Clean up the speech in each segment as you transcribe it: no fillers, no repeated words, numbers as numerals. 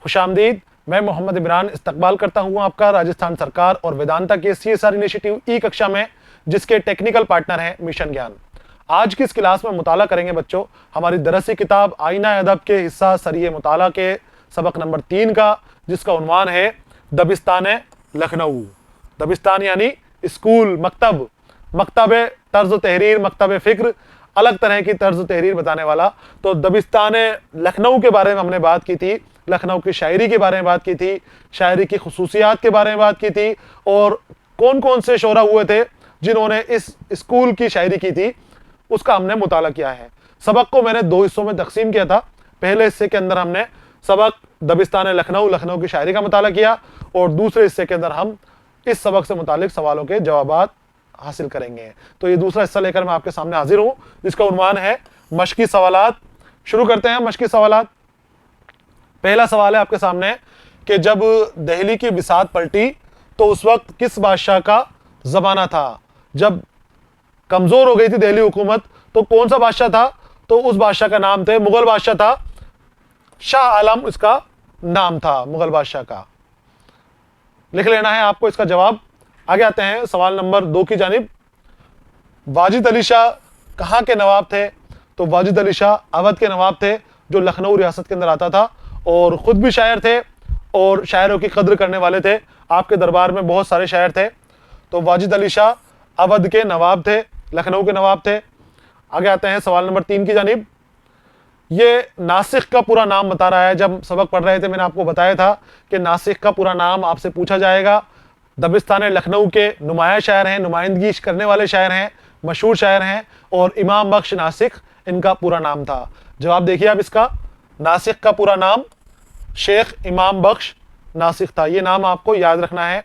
खुश आमदीद। मैं मोहम्मद इमरान इस्तकबाल करता हूँ आपका राजस्थान सरकार और वेदांता के CSR इनिशिएटिव ई कक्षा में, जिसके टेक्निकल पार्टनर हैं मिशन ज्ञान। आज की इस क्लास में मुताला करेंगे बच्चों हमारी दरसी किताब आईना अदब के हिस्सा सरिये मुताला के सबक नंबर 3 का, जिसका उन्वान है दबिस्तान लखनऊ। दबिस्तान यानी स्कूल, मकतब, मकतब तर्ज तहरीर, मकतब फ़िक्र, अलग तरह की तर्ज तहरीर बताने वाला। तो दबिस्तान लखनऊ के बारे में हमने बात की थी, लखनऊ की शायरी के बारे में बात की थी, शायरी की खुसूसियात के बारे में बात की थी, और कौन कौन से शोरा हुए थे जिन्होंने इस स्कूल की शायरी की थी, उसका हमने मुताला किया है। सबक को मैंने 2 हिस्सों में तकसीम किया था। पहले हिस्से के अंदर हमने सबक दबिस्तान लखनऊ, लखनऊ की शायरी का मुताला किया, और दूसरे हिस्से के अंदर हम इस सबक से मुतालिक सवालों के जवाबात हासिल करेंगे। तो ये दूसरा हिस्सा लेकर मैं आपके सामने हाजिर हूँ, जिसका उन्वान है मशकी सवालात। शुरू करते हैं मशकी सवालात। पहला सवाल है आपके सामने कि जब दिल्ली की बिसात पलटी तो उस वक्त किस बादशाह का ज़माना था? जब कमज़ोर हो गई थी दिल्ली हुकूमत तो कौन सा बादशाह था? तो उस बादशाह का नाम थे, मुगल बादशाह था, शाह आलम इसका नाम था, मुगल बादशाह का। लिख लेना है आपको इसका जवाब। आगे आते हैं सवाल नंबर 2 की जानिब। वाजिद अली शाह कहाँ के नवाब थे? तो वाजिद अली शाह अवध के नवाब थे, जो लखनऊ रियासत के अंदर आता था, और ख़ुद भी शायर थे और शायरों की कद्र करने वाले थे। आपके दरबार में बहुत सारे शायर थे। तो वाजिद अली शाह अवध के नवाब थे, लखनऊ के नवाब थे। आगे आते हैं सवाल नंबर 3 की जानिब। ये नासिख का पूरा नाम बता रहा है। जब सबक पढ़ रहे थे मैंने आपको बताया था कि नासिख का पूरा नाम आपसे पूछा जाएगा। दबिस्तान लखनऊ के नुमाया शायर हैं, नुमाइंदगी करने वाले शायर हैं, मशहूर शायर हैं, और इमाम बख्श नासिख इनका पूरा नाम था। जवाब देखिए आप इसका। नासिख का पूरा नाम शेख इमाम बख्श नासिख था। ये नाम आपको याद रखना है,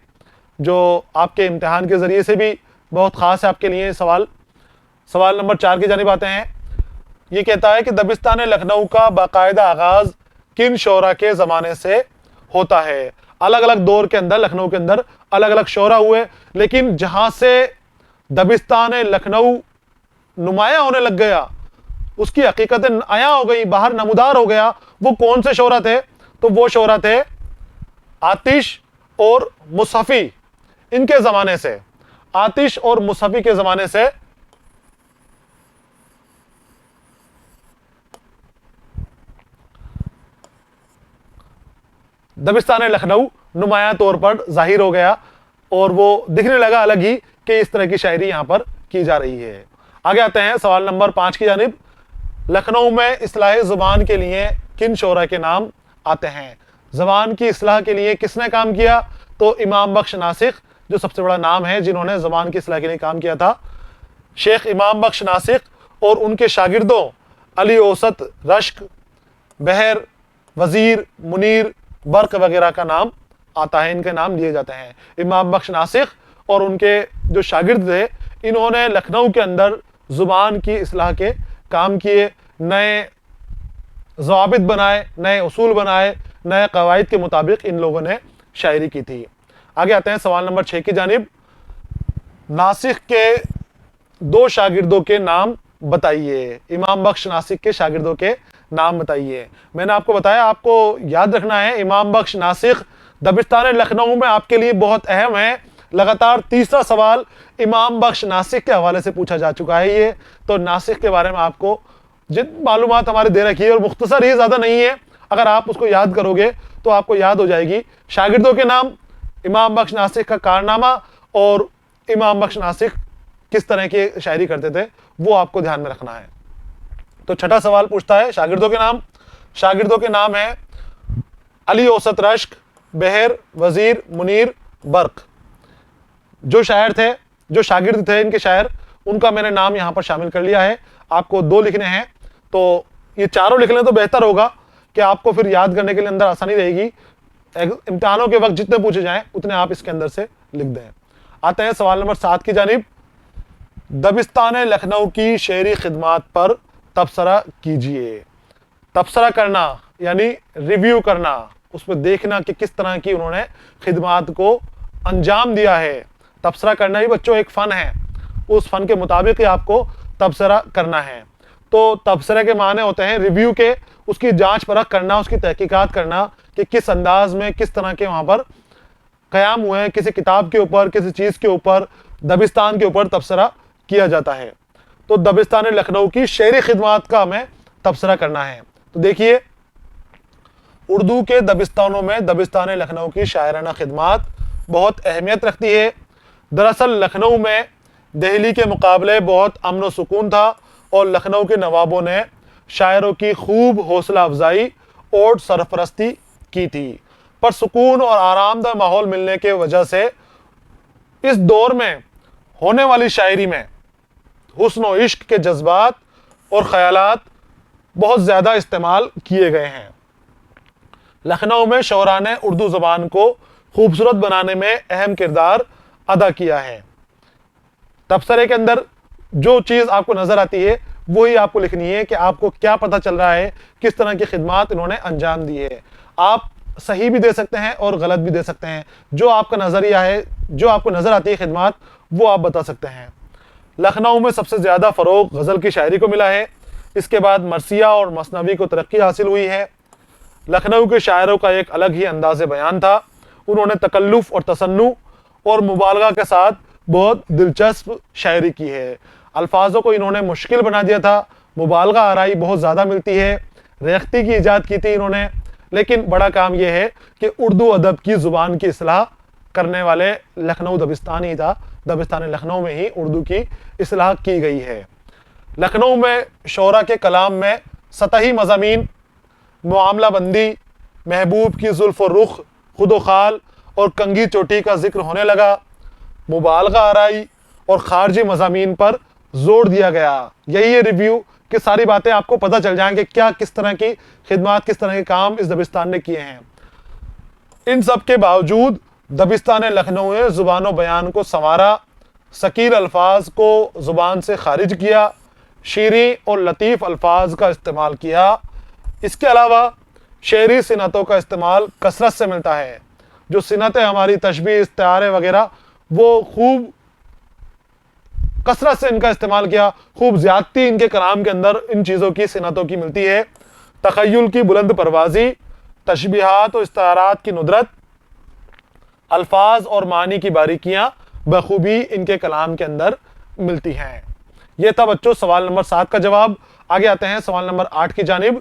जो आपके इम्तिहान के ज़रिए से भी बहुत ख़ास है आपके लिए सवाल। सवाल नंबर 4 की जानिब आते हैं। ये कहता है कि दबिस्तान लखनऊ का बाकायदा आगाज़ किन शोरा के ज़माने से होता है? अलग अलग दौर के अंदर लखनऊ के अंदर अलग अलग शोरा हुए, लेकिन जहाँ से दबिस्तान लखनऊ नुमाया होने लग गया, उसकी हकीकतें आया हो गई, बाहर नमूदार हो गया, वो कौन से शोरा थे? तो वो शोरा थे आतिश और मुसफ़ी। इनके ज़माने से, आतिश और मुसफ़ी के ज़माने से दबिस्तान लखनऊ नुमाया तौर पर जाहिर हो गया, और वो दिखने लगा अलग ही कि इस तरह की शायरी यहाँ पर की जा रही है। आगे आते हैं सवाल नंबर 5 की जानिब। लखनऊ में इस्लाह ज़ुबान के लिए किन शोरा के नाम आते हैं? ज़बान की इस्लाह के लिए किसने काम किया? तो इमाम बख्श नासिख जो सबसे बड़ा नाम है जिन्होंने ज़बान की इस्लाह के लिए काम किया था, शेख इमाम बख्श नासिख, और उनके शागिर्दों अली औसत, रश्क, बहर, वज़ीर, मुनीर, बर्क वगैरह का नाम आता है, इनके नाम लिए जाते हैं। इमाम बख्श नासिख और उनके जो शागिर्द थे, इन्होंने लखनऊ के अंदर ज़ुबान की इस्लाह के काम किए, नए ज़वाबित बनाए, नए उसूल बनाए, नए क़वाइद के मुताबिक इन लोगों ने शायरी की थी। आगे आते हैं सवाल नंबर 6 की जानिब। नासिख के 2 शागिर्दों के नाम बताइए। इमाम बख्श नासिख के शागिर्दों के नाम बताइए। मैंने आपको बताया, आपको याद रखना है, इमाम बख्श नासिख दबिस्तान लखनऊ में आपके लिए बहुत अहम है। लगातार तीसरा सवाल इमाम बख्श नासिख के हवाले से पूछा जा चुका है। ये तो नासिख के बारे में आपको जिन मालूमात हमारे दे रखी है, और मुख्तसर ही, ज़्यादा नहीं है, अगर आप उसको याद करोगे तो आपको याद हो जाएगी। शागिर्दों के नाम, इमाम बख्श नासिख का कारनामा, और इमाम बख्श नासिख किस तरह की शायरी करते थे, वो आपको ध्यान में रखना है। तो छठा सवाल पूछता है शागिर्दों के नाम। शागिर्दों के नाम है अली औसत, रश्क, बहर, वज़ीर, मुनीर, बर्क। जो शायर थे, जो शागिर्द थे इनके शायर, उनका मैंने नाम यहाँ पर शामिल कर लिया है। आपको 2 लिखने हैं, तो ये चारों लिख लें तो बेहतर होगा कि आपको फिर याद करने के लिए अंदर आसानी रहेगी। इम्तिहानों के वक्त जितने पूछे जाएं उतने आप इसके अंदर से लिख दें। आते हैं सवाल नंबर 7 की जानिब। दबिस्तान लखनऊ की शेरी खिदमात पर तबसरा कीजिए। तबसरा करना यानी रिव्यू करना, उसमें देखना कि किस तरह की उन्होंने खिदमात को अंजाम दिया है। तबसरा करना भी बच्चों एक फ़न है, उस फ़न के मुताबिक ही आपको तबसरा करना है। तो तबसरे के माने होते हैं रिव्यू के, उसकी जांच परख करना, उसकी तहकीकात करना کہ کس انداز میں کس طرح کے وہاں پر قیام ہوئے ہیں، کسی کتاب کے اوپر، کسی چیز کے اوپر، دبستان کے اوپر تبصرہ کیا جاتا ہے۔ تو دبستان لکھنؤ کی شعری خدمات کا ہمیں تبصرہ کرنا ہے۔ تو دیکھیے اردو کے دبستانوں میں دبستان لکھنؤ کی شاعرانہ خدمات بہت اہمیت رکھتی ہے۔ دراصل لکھنؤ میں دہلی کے مقابلے بہت امن و سکون تھا اور لکھنؤ کے نوابوں نے شاعروں کی خوب حوصلہ افزائی اور سرپرستی کی تھی۔ پر سکون اور آرام دہ ماحول ملنے کی وجہ سے اس دور میں ہونے والی شاعری میں حسن و عشق کے جذبات اور خیالات بہت زیادہ استعمال کیے گئے ہیں۔ لکھنؤ میں شعراء نے اردو زبان کو خوبصورت بنانے میں اہم کردار ادا کیا ہے۔ تبصرے کے اندر جو چیز آپ کو نظر آتی ہے وہی آپ کو لکھنی ہے کہ آپ کو کیا پتہ چل رہا ہے، کس طرح کی خدمات انہوں نے انجام دی ہے۔ آپ صحیح بھی دے سکتے ہیں اور غلط بھی دے سکتے ہیں، جو آپ کا نظریہ ہے، جو آپ کو نظر آتی ہے خدمات، وہ آپ بتا سکتے ہیں۔ لکھنؤ میں سب سے زیادہ فروغ غزل کی شاعری کو ملا ہے، اس کے بعد مرثیہ اور مثنوی کو ترقی حاصل ہوئی ہے۔ لکھنؤ کے شاعروں کا ایک الگ ہی انداز بیان تھا، انہوں نے تکلف اور تصنع اور مبالغہ کے ساتھ بہت دلچسپ شاعری کی ہے۔ الفاظوں کو انہوں نے مشکل بنا دیا تھا، مبالغہ آرائی بہت زیادہ ملتی ہے، ریختگی کی ایجاد کی تھی انہوں نے، لیکن بڑا کام یہ ہے کہ اردو ادب کی زبان کی اصلاح کرنے والے لکھنؤ دبستان ہی تھا، دبستان لکھنؤ میں ہی اردو کی اصلاح کی گئی ہے۔ لکھنؤ میں شعراء کے کلام میں سطحی مضامین، معاملہ بندی، محبوب کی زلف و رخ، خود و خال اور کنگھی چوٹی کا ذکر ہونے لگا۔ مبالغہ آرائی اور خارجی مضامین پر زور دیا گیا۔ یہی ہے ریویو کہ ساری باتیں آپ کو پتہ چل جائیں کہ کیا کس طرح کی خدمات، کس طرح کے کام اس دبستان نے کیے ہیں۔ ان سب کے باوجود دبستان لکھنؤ نے زبان و بیان کو سنوارا، ثقیل الفاظ کو زبان سے خارج کیا، شیریں اور لطیف الفاظ کا استعمال کیا۔ اس کے علاوہ شعری صنعتوں کا استعمال کثرت سے ملتا ہے۔ جو صنعتیں ہماری تشبیہ، استعارے وغیرہ، وہ خوب کثرت سے ان کا استعمال کیا، خوب زیادتی ان کے کلام کے اندر ان چیزوں کی، صنعتوں کی ملتی ہے۔ تخیل کی بلند پروازی، تشبیہات و استعارات کی ندرت، الفاظ اور معنی کی باریکیاں بخوبی ان کے کلام کے اندر ملتی ہیں۔ یہ تھا بچوں سوال نمبر 7 کا جواب۔ آگے آتے ہیں سوال نمبر 8 کی جانب۔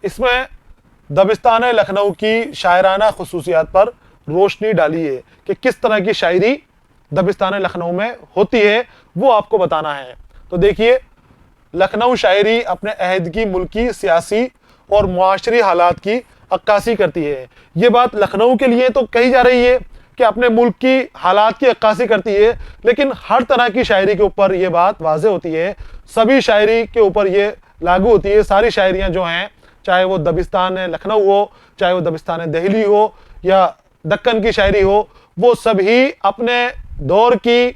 اس میں دبستان لکھنؤ کی شاعرانہ خصوصیات پر روشنی ڈالی ہے کہ کس طرح کی شاعری دبستان لکھنؤ میں ہوتی ہے، وہ آپ کو بتانا ہے۔ تو دیکھیے لکھنؤ شاعری اپنے عہد کی ملکی، سیاسی اور معاشری حالات کی عکاسی کرتی ہے۔ یہ بات لکھنؤ کے لیے تو کہی جا رہی ہے کہ اپنے ملک کی حالات کی عکاسی کرتی ہے، لیکن ہر طرح کی شاعری کے اوپر یہ بات واضح ہوتی ہے، سبھی شاعری کے اوپر یہ لاگو ہوتی ہے۔ ساری شاعریاں جو ہیں، چاہے وہ دبستان لکھنؤ ہو، چاہے وہ دبستان دہلی ہو یا دکن کی شاعری ہو، وہ سبھی اپنے دور کی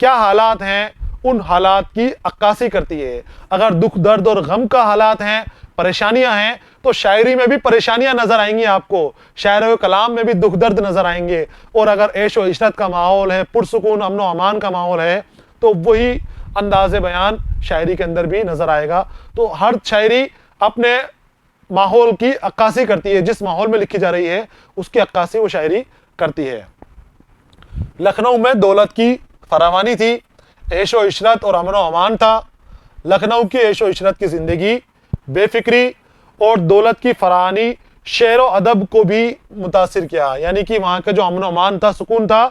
کیا حالات ہیں ان حالات کی عکاسی کرتی ہے۔ اگر دکھ، درد اور غم کا حالات ہیں، پریشانیاں ہیں، تو شاعری میں بھی پریشانیاں نظر آئیں گی آپ کو، شاعروں کے کلام میں بھی دکھ درد نظر آئیں گے۔ اور اگر عیش و عشرت کا ماحول ہے، پرسکون امن و امان کا ماحول ہے، تو وہی انداز بیان شاعری کے اندر بھی نظر آئے گا۔ تو ہر شاعری اپنے ماحول کی عکاسی کرتی ہے، جس ماحول میں لکھی جا رہی ہے اس کی عکاسی وہ شاعری کرتی ہے۔ لکھنؤ میں دولت کی فراوانی تھی، عیش و عشرت اور امن و امان تھا۔ لکھنؤ کی عیش و عشرت کی زندگی، بے فکری اور دولت کی فراوانی شعر و ادب کو بھی متاثر کیا، یعنی کہ وہاں کا جو امن و امان تھا، سکون تھا،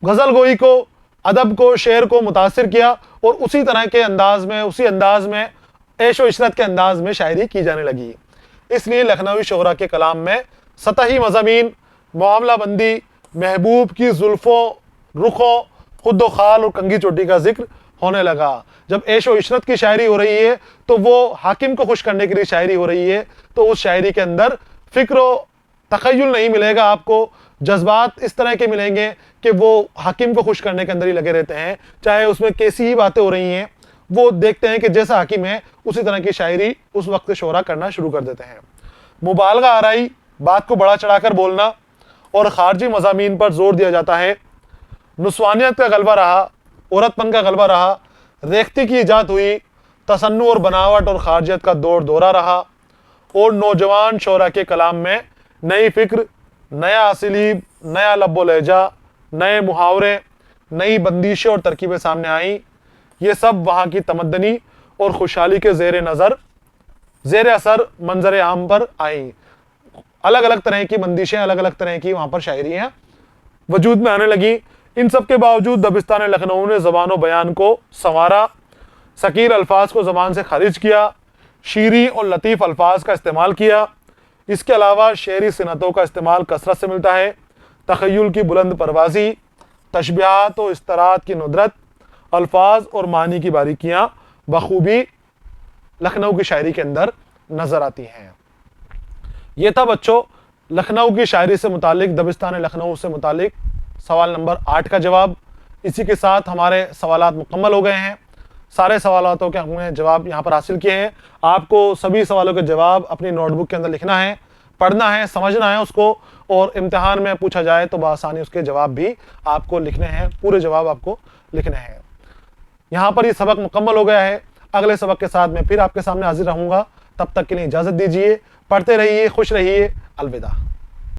غزل گوئی کو، ادب کو، شعر کو متاثر کیا، اور اسی طرح کے انداز میں، اسی انداز میں، عیش و عشرت کے انداز میں شاعری کی جانے لگی۔ اس لیے لکھنوی شعراء کے کلام میں سطحی مضامین، معاملہ بندی، محبوب کی زلفوں، رخوں، خد و خال اور کنگھی چوٹی کا ذکر ہونے لگا۔ جب عیش و عشرت کی شاعری ہو رہی ہے تو وہ حاکم کو خوش کرنے کے لیے شاعری ہو رہی ہے، تو اس شاعری کے اندر فکر و تخیل نہیں ملے گا آپ کو، جذبات اس طرح کے ملیں گے کہ وہ حاکم کو خوش کرنے کے اندر ہی لگے رہتے ہیں، چاہے اس میں کیسی ہی باتیں ہو رہی ہیں، وہ دیکھتے ہیں کہ جیسا حاکم ہے اسی طرح کی شاعری اس وقت شعراء کرنا شروع کر دیتے ہیں۔ مبالغہ آرائی، بات کو بڑا چڑھا کر بولنا اور خارجی مضامین پر زور دیا جاتا ہے، نسوانیت کا غلبہ رہا، عورت پن کا غلبہ رہا، ریختی کی ایجاد ہوئی، تصنع اور بناوٹ اور خارجیت کا دور دورہ رہا، اور नौजवान शोरा के कलाम में नई फिक्र, नया असलीब, नया लब्बो लहजा, नए मुहावरे, नई बंदिशें और तरकीबें सामने आई। ये सब वहाँ की तमद्दनी और खुशहाली के ज़ेर असर मंजर आम पर आई। अलग अलग तरह की बंदिशें, अलग अलग तरह की वहाँ पर शायरियाँ वजूद में आने लगी। इन सब के बावजूद दबिस्तान लखनऊ ने ज़बान बयान को संवारा, सकील अल्फाज को ज़बान से खारिज किया, शीरी और लतीफ़ अल्फाज का इस्तेमाल किया। इसके अलावा शेरी सिनतों का इस्तेमाल कसरत से मिलता है। तख़य्युल की बुलंद परवाज़ी, तशबीहात और इस्तरात की नुदरत, अल्फाज और मानी की बारीकियाँ बखूबी लखनऊ की शायरी के अंदर नज़र आती हैं। ये था बच्चों लखनऊ की शायरी से मुतालिक, दबिस्तान लखनऊ से मुतालिक सवाल नंबर 8 का जवाब। इसी के साथ हमारे सवालात मुकम्मल हो गए हैं। सारे सवालों के हमने जवाब यहाँ पर हासिल किए हैं। आपको सभी सवालों के जवाब अपनी नोटबुक के अंदर लिखना है, पढ़ना है, समझना है उसको, और इम्तिहान में पूछा जाए तो बआसानी उसके जवाब भी आपको लिखने हैं, पूरे जवाब आपको लिखने हैं। यहाँ पर ये सबक मुकम्मल हो गया है। अगले सबक के साथ मैं फिर आपके सामने हाजिर रहूँगा। तब तक के लिए इजाज़त दीजिए। पढ़ते रहिए, खुश रहिए। अलविदा।